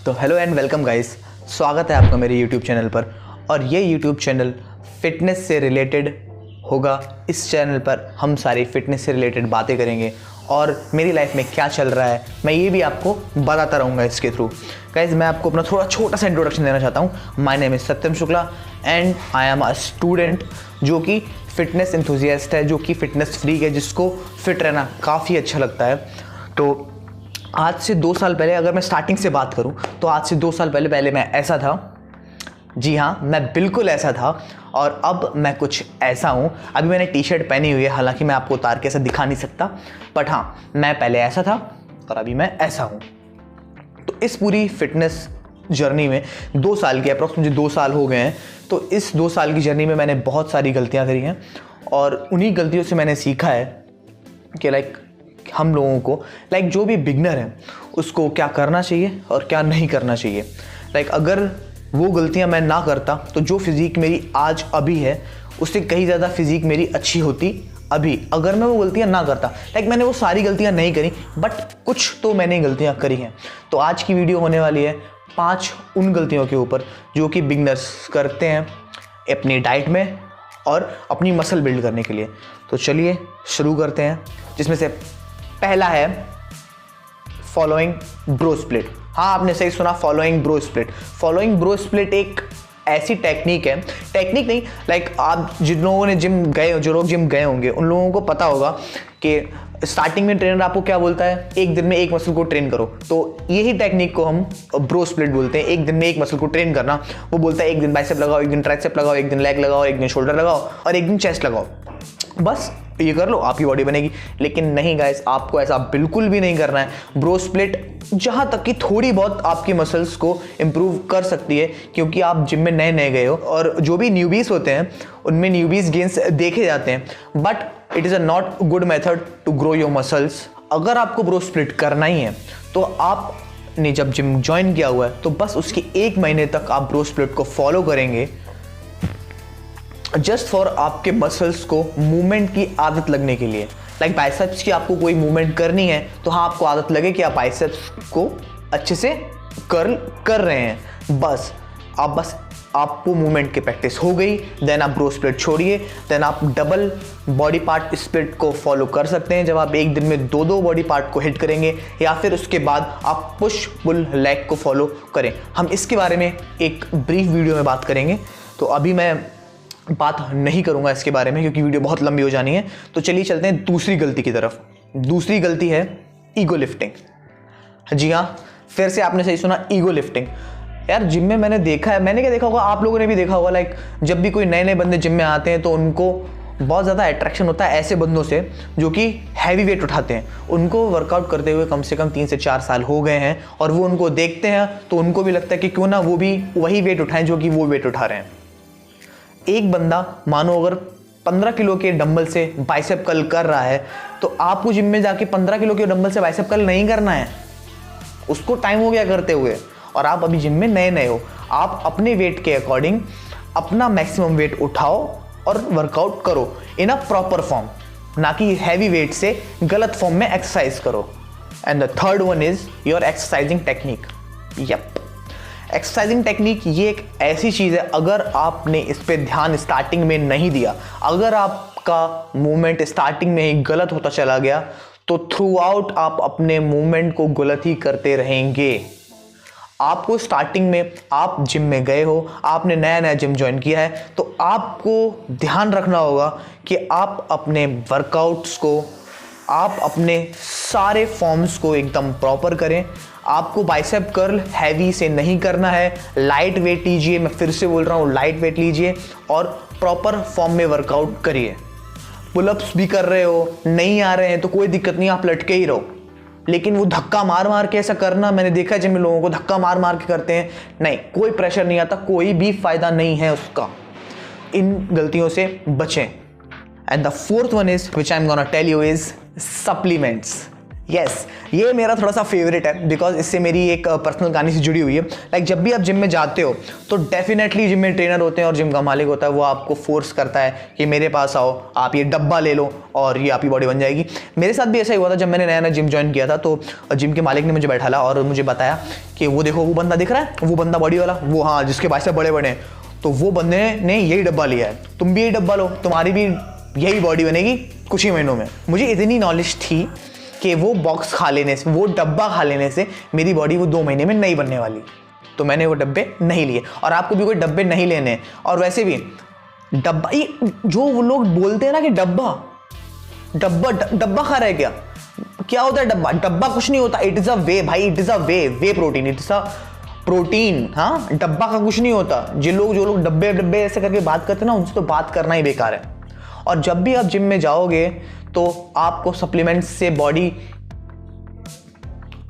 तो hello and welcome guys, स्वागत है आपका मेरे यूट्यूब चैनल पर। और ये यूट्यूब चैनल फ़िटनेस से रिलेटेड होगा। इस चैनल पर हम सारी फ़िटनेस से रिलेटेड बातें करेंगे और मेरी लाइफ में क्या चल रहा है मैं ये भी आपको बताता रहूँगा इसके थ्रू। गाइस, मैं आपको अपना थोड़ा छोटा सा इंट्रोडक्शन देना चाहता हूँ। My name is Satyam Shukla and I am a student जो कि फ़िटनेस एंथुसियास्ट है, जो कि फ़िटनेस फ्रीक है, जिसको फिट रहना काफ़ी अच्छा लगता है। तो आज से 2 साल पहले अगर मैं स्टार्टिंग से बात करूं तो आज से 2 साल पहले मैं ऐसा था। जी हाँ, मैं बिल्कुल ऐसा था और अब मैं कुछ ऐसा हूं। अभी मैंने टी शर्ट पहनी हुई है, हालांकि मैं आपको उतार के ऐसा दिखा नहीं सकता, बट हाँ, मैं पहले ऐसा था और अभी मैं ऐसा हूं। तो इस पूरी फिटनेस जर्नी में 2 साल की अप्रॉक्स मुझे 2 साल हो गए हैं। तो इस 2 साल की जर्नी में मैंने बहुत सारी गलतियाँ करी हैं और उन्हीं गलतियों से मैंने सीखा है कि हम लोगों को जो भी बिगनर है उसको क्या करना चाहिए और क्या नहीं करना चाहिए। अगर वो गलतियां मैं ना करता तो जो फिज़ीक मेरी आज अभी है उससे कहीं ज़्यादा फिज़ीक मेरी अच्छी होती अभी, अगर मैं वो गलतियां ना करता। मैंने वो सारी गलतियां नहीं करी, बट कुछ तो मैंने गलतियां करी हैं। तो आज की वीडियो होने वाली है 5 उन गलतियों के ऊपर जो कि बिगनर्स करते हैं अपनी डाइट में और अपनी मसल बिल्ड करने के लिए। तो चलिए शुरू करते हैं, जिसमें से पहला है फॉलोइंग ब्रो स्प्लिट। हाँ, आपने सही सुना, following bro split. Following bro split एक ऐसी टेक्निक है, टेक्निक नहीं, आप जिन लोगों ने जिम गए, जो लोग जिम गए होंगे उन लोगों को पता होगा कि स्टार्टिंग में ट्रेनर आपको क्या बोलता है, एक दिन में एक मसल को ट्रेन करो। तो यही टेक्निक को हम ब्रो स्प्लिट बोलते हैं, एक दिन में एक मसल को ट्रेन करना। वो बोलता है एक दिन बाइसेप लगाओ, एक दिन ट्राइसेप लगाओ, एक दिन लेग लगाओ, एक दिन शोल्डर लगाओ और एक दिन चेस्ट लगाओ। बस ये कर लो, आपकी बॉडी बनेगी। लेकिन नहीं गाइस, आपको ऐसा बिल्कुल भी नहीं करना है। ब्रो स्प्लिट जहाँ तक कि थोड़ी बहुत आपकी मसल्स को इम्प्रूव कर सकती है, क्योंकि आप जिम में नए नए गए हो और जो भी न्यूबीज होते हैं उनमें न्यूबीज गेन्स देखे जाते हैं, but it is a not good method to grow your muscles. अगर आपको ब्रो स्प्लिट करना ही है तो आपने जब जिम ज्वाइन किया हुआ है तो बस उसके 1 महीने तक आप ब्रो स्प्लिट को फॉलो करेंगे, जस्ट फॉर आपके मसल्स को मूवमेंट की आदत लगने के लिए। बाइसेप्स की आपको कोई मूवमेंट करनी है तो हाँ, आपको आदत लगे कि आप बाइसेप्स को अच्छे से कर्ल कर रहे हैं। बस आपको मूवमेंट की प्रैक्टिस हो गई, देन आप ब्रो स्प्लिट छोड़िए, देन आप डबल बॉडी पार्ट स्प्लिट को फॉलो कर सकते हैं, जब आप एक दिन में 2 बॉडी पार्ट को हिट करेंगे, या फिर उसके बाद आप पुश पुल लेग को फॉलो करें। हम इसके बारे में एक ब्रीफ वीडियो में बात करेंगे, तो अभी मैं बात नहीं करूंगा इसके बारे में क्योंकि वीडियो बहुत लंबी हो जानी है। तो चलिए चलते हैं दूसरी गलती की तरफ। दूसरी गलती है ईगो लिफ्टिंग। जी हाँ, फिर से आपने सही सुना, ईगो लिफ्टिंग। यार, जिम में मैंने देखा है, मैंने क्या देखा होगा, आप लोगों ने भी देखा होगा, जब भी कोई नए नए बंदे जिम में आते हैं तो उनको बहुत ज़्यादा अट्रैक्शन होता है ऐसे बंदों से जो कि हैवी वेट उठाते हैं। उनको वर्कआउट करते हुए कम से कम 3 से 4 साल हो गए हैं और वो उनको देखते हैं तो उनको भी लगता है कि क्यों ना वो भी वही वेट उठाएं जो कि वो वेट उठा रहे हैं। एक बंदा मानो अगर 15 किलो के डंबल से बाइसेप कर्ल कर रहा है तो आपको जिम में जाके 15 किलो के डंबल से बाइसेप कर्ल नहीं करना है, उसको टाइम हो गया करते हुए और आप अभी जिम में नए नए हो। आप अपने वेट के अकॉर्डिंग अपना मैक्सिमम वेट उठाओ और वर्कआउट करो इन अ प्रॉपर फॉर्म, ना कि हैवी वेट से गलत फॉर्म में एक्सरसाइज करो। And the third one is your exercising technique. Yup, exercising technique ये एक ऐसी चीज़ है, अगर आपने इस पे ध्यान स्टार्टिंग में नहीं दिया, अगर आपका मूवमेंट स्टार्टिंग में ही गलत होता चला गया तो थ्रू आउट आप अपने मूवमेंट को गलत ही करते रहेंगे। आपको स्टार्टिंग में, आप जिम में गए हो, आपने नया नया जिम ज्वाइन किया है, तो आपको ध्यान रखना होगा कि आप अपने वर्कआउट्स को, आप अपने सारे फॉर्म्स को एकदम प्रॉपर करें। आपको बाइसेप कर्ल हैवी से नहीं करना है, लाइट वेट लीजिए। मैं फिर से बोल रहा हूँ, लाइट वेट लीजिए और प्रॉपर फॉर्म में वर्कआउट करिए। पुलअप्स भी कर रहे हो, नहीं आ रहे हैं तो कोई दिक्कत नहीं, आप लटके ही रहो, लेकिन वो धक्का मार मार के ऐसा करना, मैंने देखा है जिम में लोगों को धक्का मार मार के करते हैं, नहीं, कोई प्रेशर नहीं आता, कोई भी फायदा नहीं है उसका। इन गलतियों से बचें। And the fourth one is which I am gonna tell you is supplements. Yes ये मेरा थोड़ा सा फेवरेट है बिकॉज इससे मेरी एक पर्सनल कहानी से जुड़ी हुई है। लाइक जब भी आप जिम में जाते हो तो डेफिनेटली जिम में ट्रेनर होते हैं और जिम का मालिक होता है, वो आपको फोर्स करता है कि मेरे पास आओ, आप ये डब्बा ले लो और ये आपकी बॉडी बन जाएगी। मेरे साथ भी ऐसा ही हुआ था जब मैंने नया नया जिम ज्वाइन किया था। तो जिम के मालिक ने मुझे बैठाला और मुझे बताया कि वो देखो वो बंदा दिख रहा है, वो बंदा बॉडी वाला, वो हाँ जिसके बाइसेप बड़े बड़े हैं, तो वो बंदे ने यही डब्बा लिया है, तुम भी यही डब्बा लो, तुम्हारी भी यही बॉडी बनेगी कुछ ही महीनों में। मुझे इतनी नॉलेज थी कि वो बॉक्स खा लेने से, वो डब्बा खा लेने से मेरी बॉडी वो 2 महीने में नहीं बनने वाली, तो मैंने वो डब्बे नहीं लिए। और आपको भी कोई डब्बे नहीं लेने। और वैसे भी डब्बा, ये जो वो लोग बोलते हैं ना कि डब्बा डब्बा डब्बा खा रहा है, क्या होता है डब्बा? डब्बा कुछ नहीं होता, इट इज अ वे भाई, it is a way protein, it is a protein. हाँ डब्बा का कुछ नहीं होता। जो लोग डब्बे डब्बे ऐसे करके बात करते हैं ना, उनसे तो बात करना ही बेकार है। और जब भी आप जिम में जाओगे तो आपको सप्लीमेंट्स से बॉडी,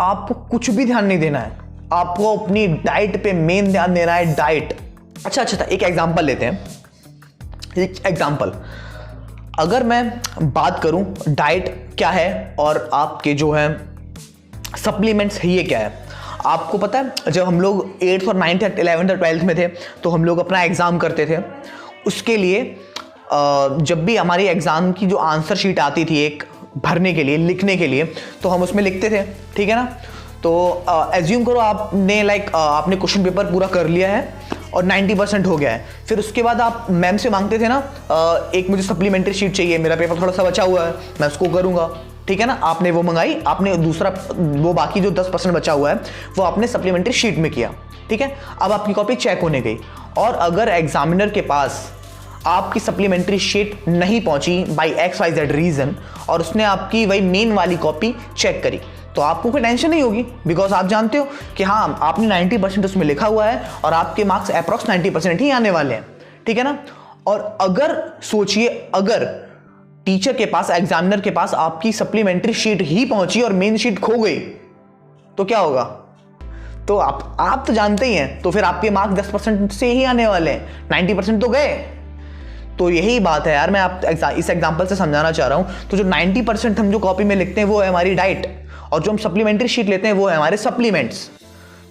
आपको कुछ भी ध्यान नहीं देना है, आपको अपनी डाइट पे मेन ध्यान देना है, डाइट। अच्छा एक एग्जांपल लेते हैं। एक एग्जांपल, अगर मैं बात करूं डाइट क्या है और आपके जो है सप्लीमेंट्स है ये क्या है। आपको पता है जब हम लोग 8th और 9th 11th और 12th में थे तो हम लोग अपना एग्ज़ाम करते थे। उसके लिए जब भी हमारी एग्ज़ाम की जो आंसर शीट आती थी एक भरने के लिए, लिखने के लिए, तो हम उसमें लिखते थे, ठीक है ना। तो एज्यूम करो आपने आपने क्वेश्चन पेपर पूरा कर लिया है और 90% हो गया है। फिर उसके बाद आप मैम से मांगते थे ना एक मुझे सप्लीमेंट्री शीट चाहिए, मेरा पेपर थोड़ा सा बचा हुआ है, मैं उसको करूँगा, ठीक है ना। आपने वो मंगाई, आपने दूसरा वो बाकी जो 10% बचा हुआ है वो आपने सप्लीमेंट्री शीट में किया, ठीक है। अब आपकी कॉपी चेक होने गई और अगर एग्जामिनर के पास आपकी सप्लीमेंट्री शीट नहीं पहुंची बाई XYZ रीजन और उसने आपकी वही मेन वाली कॉपी चेक करी, तो आपको कोई टेंशन नहीं होगी बिकॉज आप जानते हो कि हाँ आपने 90% उसमें लिखा हुआ है और आपके मार्क्स अप्रॉक्स 90% ही आने वाले हैं, ठीक है ना। और अगर सोचिए, अगर टीचर के पास, एग्जामिनर के पास आपकी सप्लीमेंट्री शीट ही पहुंची और मेन शीट खो गई तो क्या होगा? तो आप तो जानते ही हैं, तो फिर आपके मार्क्स 10% से ही आने वाले हैं, 90% तो गए। तो यही बात है यार, मैं आप इस एग्जांपल से समझाना चाह रहा हूं। तो जो 90% हम जो कॉपी में लिखते हैं वो है हमारी डाइट, और जो हम सप्लीमेंट्री शीट लेते हैं वो है हमारे सप्लीमेंट्स।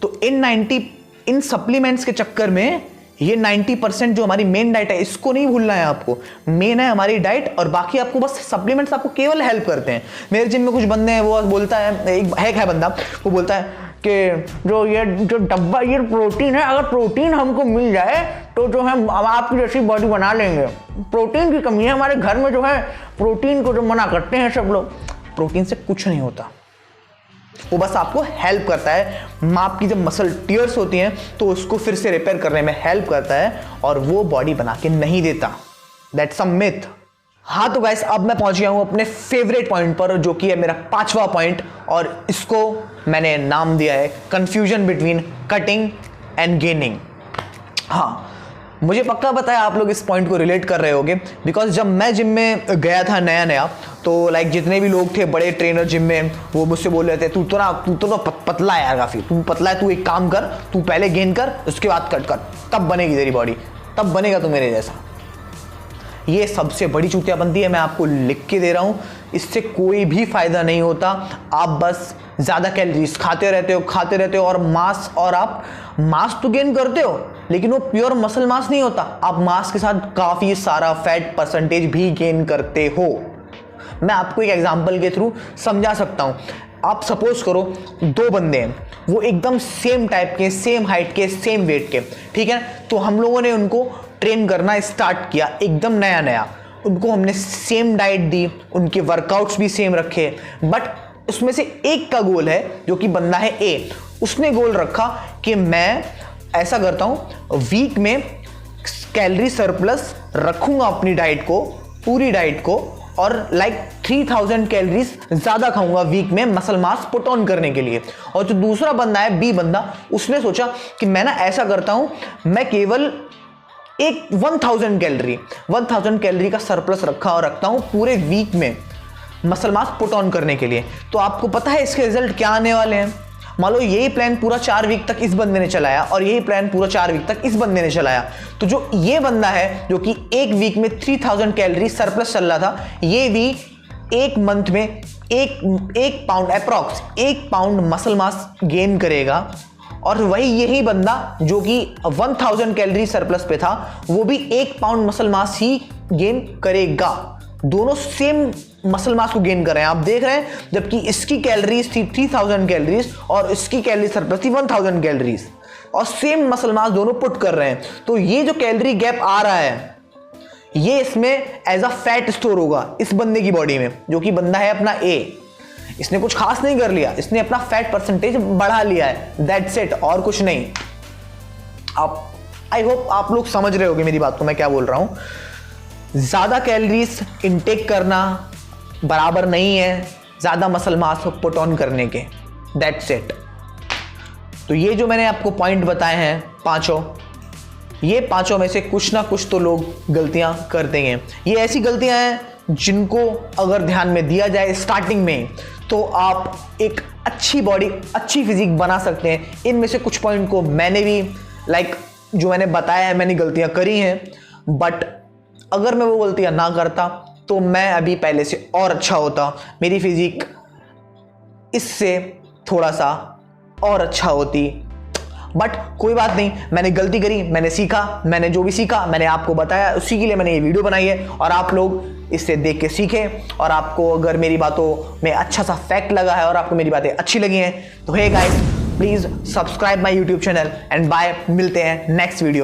तो इन सप्लीमेंट्स के चक्कर में ये 90% जो हमारी मेन डाइट है इसको नहीं भूलना है आपको। मेन है हमारी डाइट और बाकी आपको बस सप्लीमेंट्स आपको केवल हेल्प करते हैं। मेरे जिम में कुछ बंदे हैं, वो बोलता है, एक है बंदा, वो बोलता है कि जो डब्बा ये प्रोटीन है, अगर प्रोटीन हमको मिल जाए तो जो है हम आपकी जैसी बॉडी बना लेंगे। प्रोटीन की कमी है हमारे घर में, जो है प्रोटीन को जो मना करते हैं सब लोग। प्रोटीन से कुछ नहीं होता, वो बस आपको हेल्प करता है। आपकी जब मसल टीयर्स होती हैं तो उसको फिर से रिपेयर करने में हेल्प करता है और वो बॉडी बना के नहीं देता। That's a myth. हाँ तो गाइस, अब मैं पहुंच गया हूं अपने फेवरेट पॉइंट पर, जो कि है मेरा 5वां पॉइंट, और इसको मैंने नाम दिया है confusion between cutting and gaining. हाँ, मुझे पक्का पता है आप लोग इस पॉइंट को रिलेट कर रहे होगे, बिकॉज जब मैं जिम में गया था नया तो जितने भी लोग थे बड़े ट्रेनर जिम में, वो मुझसे बोल रहे थे तू तो पतला है यार, काफ़ी तू पतला है, तू एक काम कर, तू पहले गेन कर उसके बाद कट कर, तब बनेगी तेरी बॉडी, तब बनेगा तू मेरे जैसा। ये सबसे बड़ी चूतिया बनती है, मैं आपको लिख के दे रहा हूँ, इससे कोई भी फायदा नहीं होता। आप बस ज़्यादा कैलोरीज खाते रहते हो और आप मास तो गेन करते हो, लेकिन वो प्योर मसल मास नहीं होता। आप मास के साथ काफ़ी सारा फैट परसेंटेज भी गेन करते हो। मैं आपको एक एग्जांपल के थ्रू समझा सकता हूँ। आप सपोज करो 2 बंदे हैं, वो एकदम सेम टाइप के, सेम हाइट के, सेम वेट के, ठीक है। तो हम लोगों ने उनको ट्रेन करना स्टार्ट किया एकदम नया। उनको हमने सेम डाइट दी, उनके वर्कआउट्स भी सेम रखे, बट उसमें से एक का गोल है, जो कि बंदा है ए, उसने गोल रखा कि मैं ऐसा करता हूं, वीक में कैलोरी सरप्लस रखूंगा अपनी डाइट को, पूरी डाइट को, और 3000 कैलोरीज ज़्यादा खाऊंगा वीक में मसल मास पुट ऑन करने के लिए। और जो दूसरा बंदा है, बी बंदा, उसने सोचा कि मैं ना ऐसा करता हूं, मैं केवल एक 1000 कैलोरी का सरप्लस रखता हूं पूरे वीक में मसल मास पुट ऑन करने के लिए। तो आपको पता है इसके रिजल्ट क्या आने वाले हैं? मान लो यही प्लान पूरा 4 वीक तक इस बंदे ने चलाया और यही प्लान पूरा 4 वीक तक इस बंदे ने चलाया, तो जो ये बंदा है जो कि एक वीक में 3000 कैलोरी सरप्लस चल रहा था, ये भी एक मंथ में एक pound approx 1 pound muscle mass gain करेगा, और वही यही बंदा जो कि 1000 कैलोरी सरप्लस पे था वो भी 1 पाउंड मसल मास ही गेन करेगा। दोनों सेम मसल मास को गेन कर रहे हैं, आप देख रहे हैं, जबकि इसकी कैलोरीज थी 3000 कैलोरीज और इसकी कैलोरी सरप्लस थी 1000 कैलोरीज, और सेम मसल मास दोनों पुट कर रहे हैं। तो ये जो कैलोरी गैप आ रहा है ये इसमें एज अ फैट स्टोर होगा इस बंदे की बॉडी में, जो कि बंदा है अपना ए। इसने कुछ खास नहीं कर लिया, इसने अपना फैट परसेंटेज बढ़ा लिया है, दैट्स इट, और कुछ नहीं। आप आई होप आप लोग समझ रहे होगे मेरी बात को, मैं क्या बोल रहा हूं। ज्यादा कैलोरीज इनटेक करना बराबर नहीं है ज्यादा मसल मास पुट ऑन करने के, दैट्स इट। तो ये जो मैंने आपको पॉइंट बताए हैं पांचों, ये पांचों में से कुछ ना कुछ तो लोग गलतियां करते हैं। ये ऐसी गलतियां हैं जिनको अगर ध्यान में दिया जाए स्टार्टिंग में तो आप एक अच्छी बॉडी, अच्छी फिजिक बना सकते हैं। इनमें से कुछ पॉइंट को मैंने भी जो मैंने बताया है, मैंने गलतियां करी हैं, बट अगर मैं वो गलतियां ना करता तो मैं अभी पहले से और अच्छा होता, मेरी फिजिक इससे थोड़ा सा और अच्छा होती। बट कोई बात नहीं, मैंने गलती करी, मैंने सीखा, मैंने जो भी सीखा मैंने आपको बताया, उसी के लिए मैंने ये वीडियो बनाई है, और आप लोग इससे देख के सीखें। और आपको अगर मेरी बातों में अच्छा सा फैक्ट लगा है और आपको मेरी बातें अच्छी लगी हैं तो hey guys, please subscribe my YouTube channel and bye, मिलते हैं नेक्स्ट वीडियो।